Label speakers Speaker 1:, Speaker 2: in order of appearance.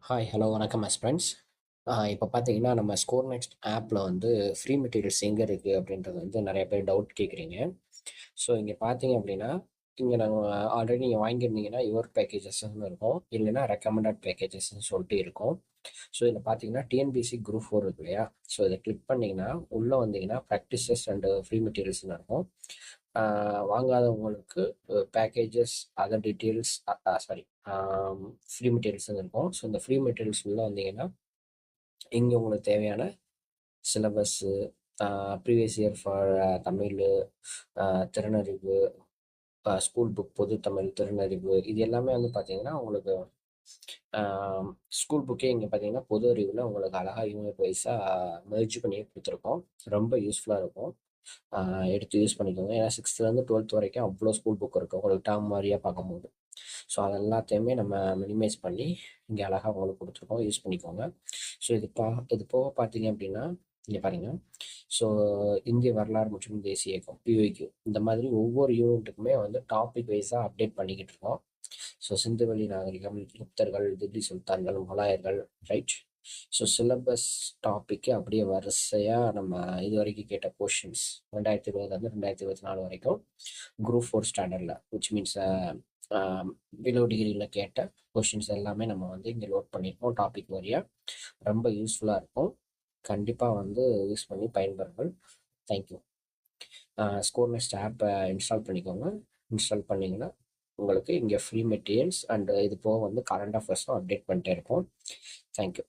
Speaker 1: Hi hello வணக்கம் friends. இப்போ பார்த்தீங்கன்னா நம்ம ஸ்கோர் நெக்ஸ்ட் ஆப்பில் வந்து ஃப்ரீ மெட்டீரியல்ஸ் எங்கே இருக்குது அப்படின்றது வந்து நிறைய பேர் டவுட் கேட்குறீங்க. ஸோ இங்கே பார்த்தீங்க அப்படின்னா இங்கே நாங்கள் ஆல்ரெடி நீங்கள் வாங்கியிருந்தீங்கன்னா யுவர் பேக்கேஜஸ்ன்னு இருக்கும், இல்லைன்னா ரெக்கமெண்டட் பேக்கேஜஸ்ன்னு சொல்லிட்டு இருக்கும். ஸோ இதில் பார்த்தீங்கன்னா டிஎன்பிசி குரூப் 4 இருக்கு இல்லையா? ஸோ இதை கிளிக் பண்ணிங்கன்னா உள்ளே வந்தீங்கன்னா ப்ராக்டிசஸ் அண்டு ஃப்ரீ மெட்டீரியல்ஸ்னு இருக்கும். வாங்காதவங்களுக்கு packages other details sorry free மெட்டீரியல்ஸ்னு இருக்கும். ஸோ இந்த ஃப்ரீ மெட்டீரியல்ஸ் உள்ள வந்தீங்கன்னா இங்கே உங்களுக்கு தேவையான syllabus, previous year for Tamil, திறனறிவு, ஸ்கூல் புக் பொது தமிழ் திறனறிவு, இது எல்லாமே வந்து பார்த்தீங்கன்னா உங்களுக்கு ஸ்கூல் புக்கே இங்கே பார்த்தீங்கன்னா பொது அறிவில் உங்களுக்கு அழகாக யூனிட் வைஸாக மெர்ஜ் பண்ணி கொடுத்துருக்கோம். ரொம்ப யூஸ்ஃபுல்லாக இருக்கும். எடுத்து யூஸ் பண்ணிக்கோங்க. ஏன்னா 6th to 12th வரைக்கும் அவ்வளோ ஸ்கூல் புக் இருக்கும் உங்களுக்கு டேர்ம் வாரியாக பார்க்கும்போது. ஸோ அது எல்லாத்தையுமே நம்ம மினிமைஸ் பண்ணி இங்கே அழகாக உங்களுக்கு கொடுத்துருக்கோம், யூஸ் பண்ணிக்கோங்க. ஸோ இது போக பார்த்தீங்க அப்படின்னா இங்கே பாருங்க. ஸோ இந்திய வரலாறு மற்றும் தேசிய இயக்கம் பிஒய்க்கு இந்த மாதிரி ஒவ்வொரு யூனிட்டுக்குமே வந்து டாபிக் வைஸாக அப்டேட் பண்ணிக்கிட்டு இருக்கோம். ஸோ சிந்துவெளி நாகரிகம், குப்தர்கள், தில்லி சுல்தான்கள், முகலாயர்கள், ரைட். ஸோ சிலபஸ் டாப்பிக்கு அப்படியே வரிசையாக நம்ம இது வரைக்கும் கேட்ட கொஷின்ஸ் 2020 2024 வரைக்கும் குரூப் 4 ஸ்டாண்டர்டில் விச் மீன்ஸ் பிலோ டிகிரியில் கேட்ட கொஷின்ஸ் எல்லாமே நம்ம வந்து இங்கே லோட் பண்ணியிருக்கோம் டாபிக் வரியாக. ரொம்ப யூஸ்ஃபுல்லாக இருக்கும். கண்டிப்பாக வந்து யூஸ் பண்ணி பயன்பெறுங்கள். தேங்க்யூ. ஸ்கோர் நெக்ஸ்ட் ஆப்பை இன்ஸ்டால் பண்ணிக்கோங்க. இன்ஸ்டால் பண்ணிங்கன்னா உங்களுக்கு இங்கே ஃப்ரீ மெட்டீரியல்ஸ் அண்ட் இது போக வந்து கரண்ட் அஃபேர்ஸும் அப்டேட் பண்ணிட்டே இருக்கும். தேங்க்யூ.